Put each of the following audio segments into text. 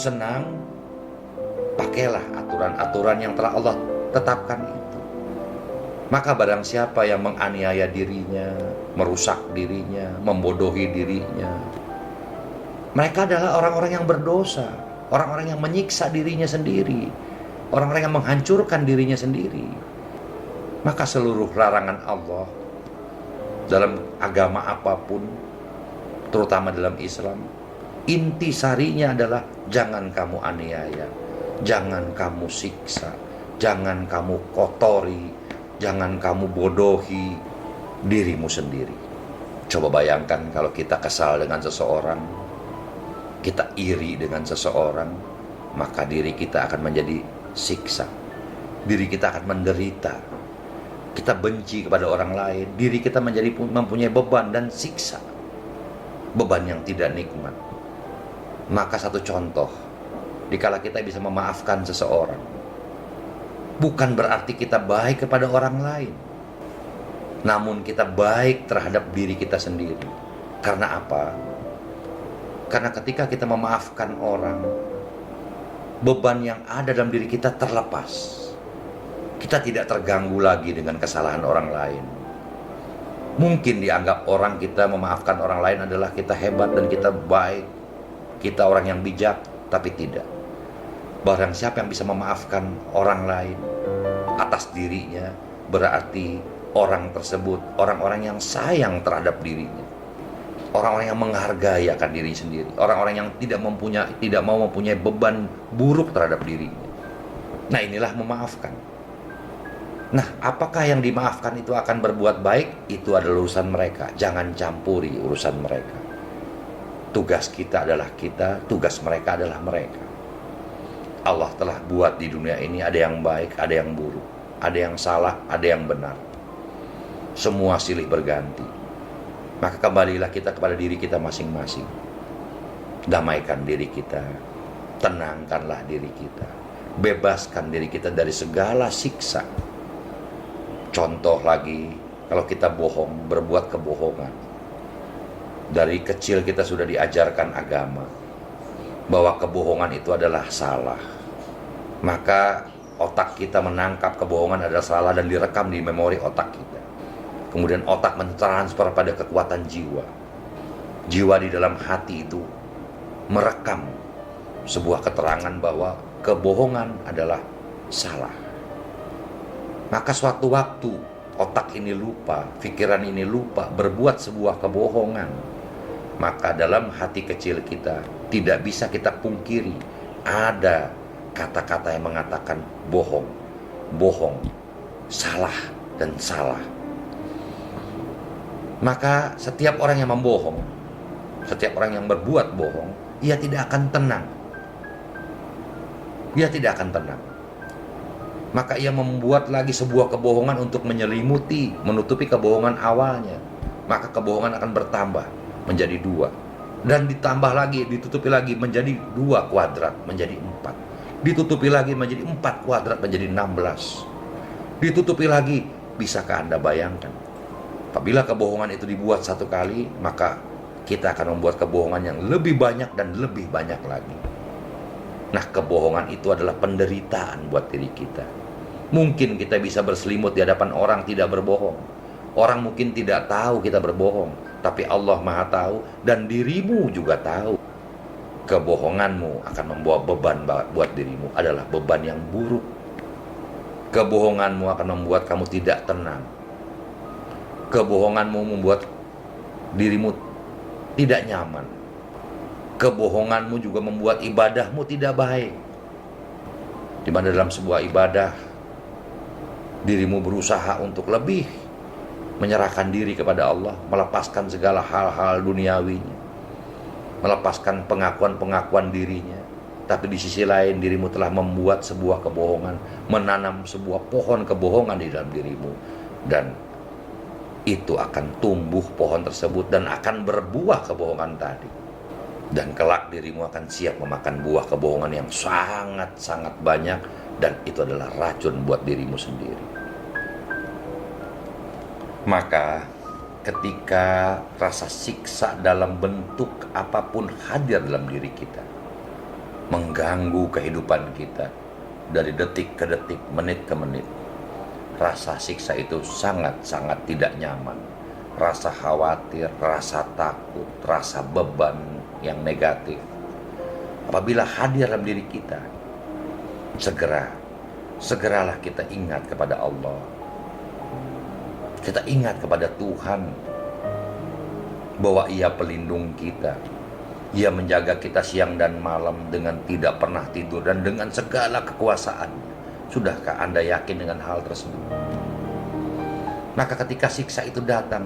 senang, pakailah aturan-aturan yang telah Allah tetapkan itu. Maka barang siapa yang menganiaya dirinya, merusak dirinya, membodohi dirinya, mereka adalah orang-orang yang berdosa, orang-orang yang menyiksa dirinya sendiri, orang-orang yang menghancurkan dirinya sendiri. Maka seluruh larangan Allah dalam agama apapun, terutama dalam Islam, inti sarinya adalah jangan kamu aniaya, jangan kamu siksa, jangan kamu kotori, jangan kamu bodohi dirimu sendiri. Coba bayangkan kalau kita kesal dengan seseorang, kita iri dengan seseorang, maka diri kita akan menjadi siksa, diri kita akan menderita. Kita benci kepada orang lain, diri kita mempunyai beban dan siksa, beban yang tidak nikmat. Maka satu contoh, dikala kita bisa memaafkan seseorang, bukan berarti kita baik kepada orang lain, namun kita baik terhadap diri kita sendiri. Karena apa? Karena ketika kita memaafkan orang, beban yang ada dalam diri kita terlepas. Kita tidak terganggu lagi dengan kesalahan orang lain. Mungkin dianggap orang kita memaafkan orang lain adalah kita hebat dan kita baik, kita orang yang bijak, tapi tidak. Barang siapa yang bisa memaafkan orang lain atas dirinya, berarti orang tersebut orang-orang yang sayang terhadap dirinya, orang-orang yang menghargai akan diri sendiri, orang-orang yang tidak mau mempunyai beban buruk terhadap dirinya. Nah, inilah memaafkan. Nah, apakah yang dimaafkan itu akan berbuat baik? Itu adalah urusan mereka. Jangan campuri urusan mereka. Tugas kita adalah kita, tugas mereka adalah mereka. Allah telah buat di dunia ini ada yang baik, ada yang buruk, ada yang salah, ada yang benar. Semua silih berganti. Maka kembalilah kita kepada diri kita masing-masing. Damaikan diri kita, tenangkanlah diri kita, bebaskan diri kita dari segala siksa. Contoh lagi, kalau kita bohong, berbuat kebohongan. Dari kecil kita sudah diajarkan agama bahwa kebohongan itu adalah salah. Maka otak kita menangkap kebohongan adalah salah dan direkam di memori otak kita. Kemudian otak mentransfer pada kekuatan jiwa. Jiwa di dalam hati itu merekam sebuah keterangan bahwa kebohongan adalah salah. Maka suatu waktu otak ini lupa, pikiran ini lupa berbuat sebuah kebohongan. Maka dalam hati kecil kita tidak bisa kita pungkiri ada kata-kata yang mengatakan bohong, bohong, salah dan salah. Maka setiap orang yang membohong, setiap orang yang berbuat bohong, ia tidak akan tenang. Ia tidak akan tenang. Maka ia membuat lagi sebuah kebohongan untuk menyelimuti, menutupi kebohongan awalnya. Maka kebohongan akan bertambah menjadi 2. Dan ditambah lagi, ditutupi lagi menjadi 2 kuadrat, menjadi 4. Ditutupi lagi menjadi 4 kuadrat, menjadi 16. Ditutupi lagi, bisakah Anda bayangkan? Apabila kebohongan itu dibuat satu kali, maka kita akan membuat kebohongan yang lebih banyak dan lebih banyak lagi. Nah, kebohongan itu adalah penderitaan buat diri kita. Mungkin kita bisa berselimut di hadapan orang tidak berbohong. Orang mungkin tidak tahu kita berbohong, tapi Allah Maha tahu dan dirimu juga tahu. Kebohonganmu akan membawa beban buat dirimu, adalah beban yang buruk. Kebohonganmu akan membuat kamu tidak tenang. Kebohonganmu membuat dirimu tidak nyaman. Kebohonganmu juga membuat ibadahmu tidak baik. Di mana dalam sebuah ibadah, dirimu berusaha untuk lebih menyerahkan diri kepada Allah, melepaskan segala hal-hal duniawinya, melepaskan pengakuan-pengakuan dirinya. Tapi di sisi lain dirimu telah membuat sebuah kebohongan, menanam sebuah pohon kebohongan di dalam dirimu. Dan itu akan tumbuh pohon tersebut dan akan berbuah kebohongan tadi. Dan kelak dirimu akan siap memakan buah kebohongan yang sangat-sangat banyak, dan itu adalah racun buat dirimu sendiri. Maka ketika rasa siksa dalam bentuk apapun hadir dalam diri kita, mengganggu kehidupan kita dari detik ke detik, menit ke menit. Rasa siksa itu sangat-sangat tidak nyaman. Rasa khawatir, rasa takut, rasa beban yang negatif. Apabila hadir dalam diri kita, segeralah kita ingat kepada Allah. Kita ingat kepada Tuhan bahwa Ia pelindung kita. Ia menjaga kita siang dan malam dengan tidak pernah tidur dan dengan segala kekuasaan. Sudahkah Anda yakin dengan hal tersebut? Maka ketika siksa itu datang,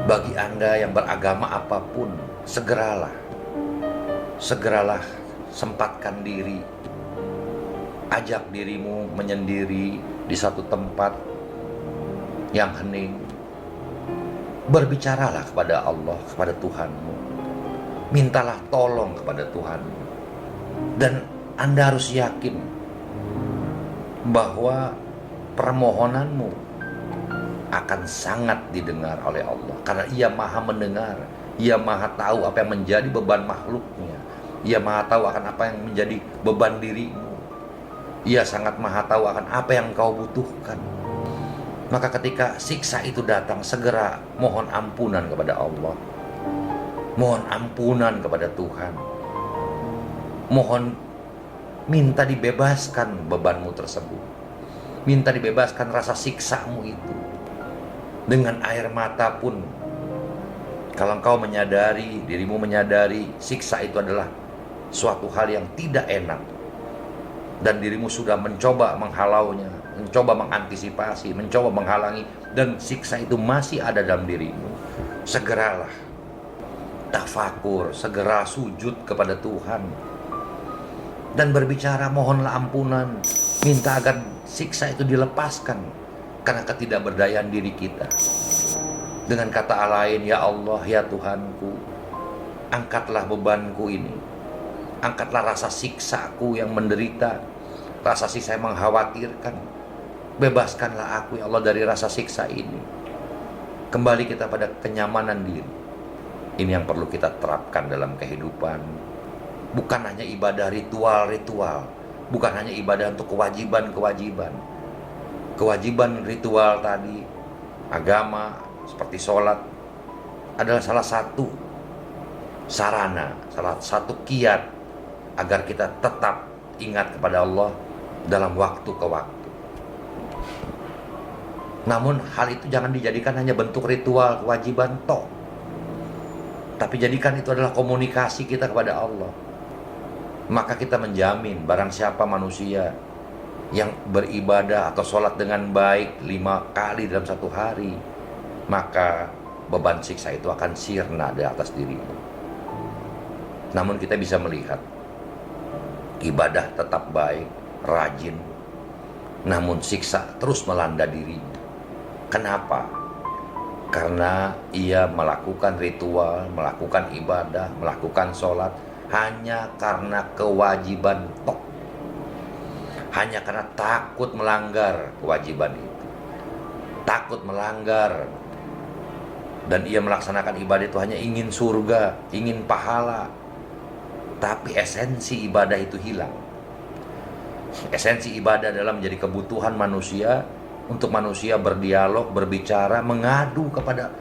bagi Anda yang beragama apapun, segeralah sempatkan diri. Ajak dirimu menyendiri di satu tempat yang hening. Berbicaralah kepada Allah, kepada Tuhanmu. Mintalah tolong kepada Tuhan. Dan Anda harus yakin bahwa permohonanmu akan sangat didengar oleh Allah. Karena Ia maha mendengar. Ia maha tahu apa yang menjadi beban makhluknya. Ia maha tahu akan apa yang menjadi beban dirimu. Ia sangat maha tahu akan apa yang kau butuhkan. Maka ketika siksa itu datang, segera mohon ampunan kepada Allah. Mohon ampunan kepada Tuhan. Mohon minta dibebaskan bebanmu tersebut. Minta dibebaskan rasa siksamu itu. Dengan air mata pun, kalau engkau menyadari, dirimu menyadari siksa itu adalah suatu hal yang tidak enak, dan dirimu sudah mencoba menghalaunya, mencoba mengantisipasi, mencoba menghalangi, dan siksa itu masih ada dalam dirimu, segeralah tafakur, segera sujud kepada Tuhan dan berbicara, mohonlah ampunan, minta agar siksa itu dilepaskan karena ketidakberdayaan diri kita. Dengan kata lain, ya Allah, ya Tuhanku, angkatlah bebanku ini, angkatlah rasa siksaku yang menderita, rasa siksa yang mengkhawatirkan. Bebaskanlah aku, ya Allah, dari rasa siksa ini. Kembali kita pada kenyamanan diri. Ini yang perlu kita terapkan dalam kehidupan. Bukan hanya ibadah ritual-ritual, bukan hanya ibadah untuk kewajiban-kewajiban. Kewajiban ritual tadi, agama seperti sholat, adalah salah satu sarana, salah satu kiat agar kita tetap ingat kepada Allah dalam waktu ke waktu. Namun hal itu jangan dijadikan hanya bentuk ritual kewajiban toh, tapi jadikan itu adalah komunikasi kita kepada Allah. Maka kita menjamin barang siapa manusia yang beribadah atau sholat dengan baik 5 kali dalam satu hari, maka beban siksa itu akan sirna di atas dirinya. Namun kita bisa melihat ibadah tetap baik, rajin, namun siksa terus melanda dirinya. Kenapa? Karena ia melakukan ritual, melakukan ibadah, melakukan sholat hanya karena kewajiban tok, hanya karena takut melanggar kewajiban itu, takut melanggar, dan ia melaksanakan ibadah itu hanya ingin surga, ingin pahala, tapi esensi ibadah itu hilang. Esensi ibadah adalah menjadi kebutuhan manusia untuk manusia berdialog, berbicara, mengadu kepada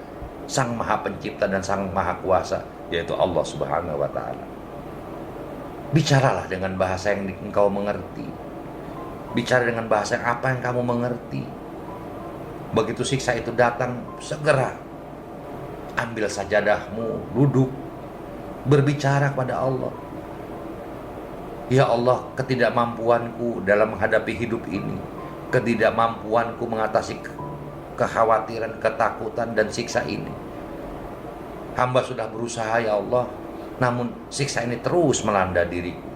Sang Maha Pencipta dan Sang Maha Kuasa, yaitu Allah Subhanahu wa Ta'ala. Bicaralah dengan bahasa yang engkau mengerti. Bicara dengan bahasa yang apa yang kamu mengerti. Begitu siksa itu datang, segera ambil sajadahmu, duduk, berbicara kepada Allah. Ya Allah, ketidakmampuanku dalam menghadapi hidup ini, ketidakmampuanku mengatasi kekhawatiran, ketakutan, dan siksa ini. Hamba sudah berusaha, ya Allah, namun siksa ini terus melanda diriku.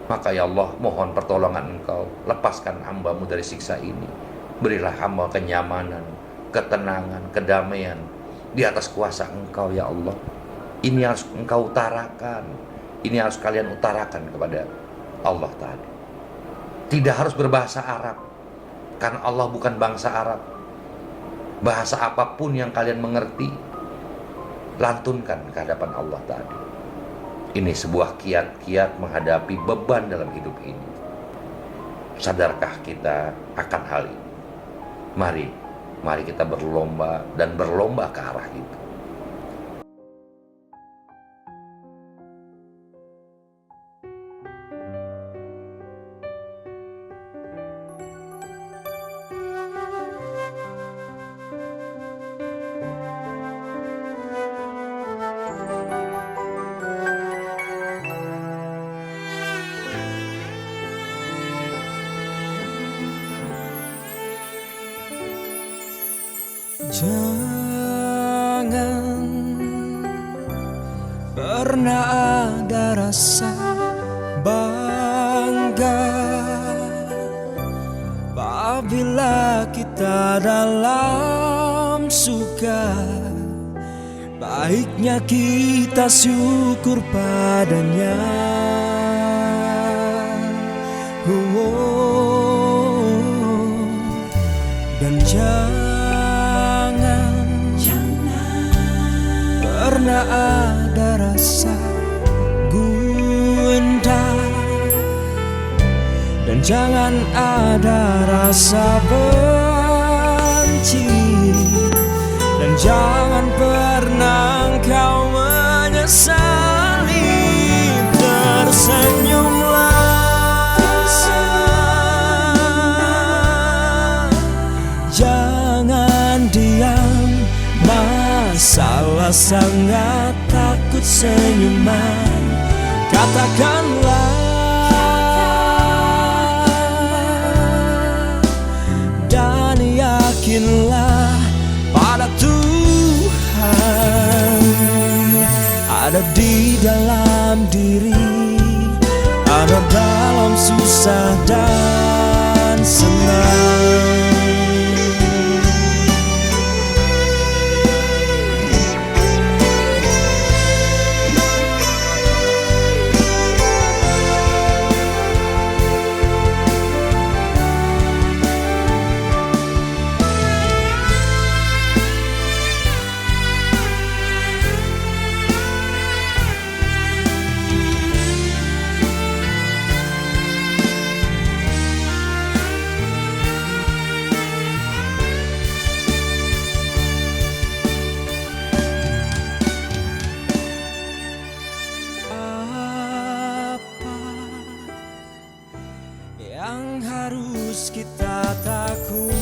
Maka ya Allah, mohon pertolongan Engkau, lepaskan hambamu dari siksa ini. Berilah hamba kenyamanan, ketenangan, kedamaian di atas kuasa Engkau, ya Allah. Ini harus Engkau utarakan, ini harus kalian utarakan kepada Allah tadi. Tidak harus berbahasa Arab, karena Allah bukan bangsa Arab. Bahasa apapun yang kalian mengerti, lantunkan ke hadapan Allah tadi. Ini sebuah kiat-kiat menghadapi beban dalam hidup ini. Sadarkah kita akan hal ini? Mari kita berlomba dan berlomba ke arah itu. Jangan pernah ada rasa bangga apabila kita dalam suka. Baiknya kita syukur padanya. Dan jangan pernah ada rasa gundah, dan jangan ada rasa benci, dan jangan pernah engkau menyesali. Tersenyumlah, jangan diam. Masalah sangat takut senyuman. Katakanlah dan yakinlah pada Tuhan ada di dalam diri, ada dalam susah dan senang. Yang harus kita takut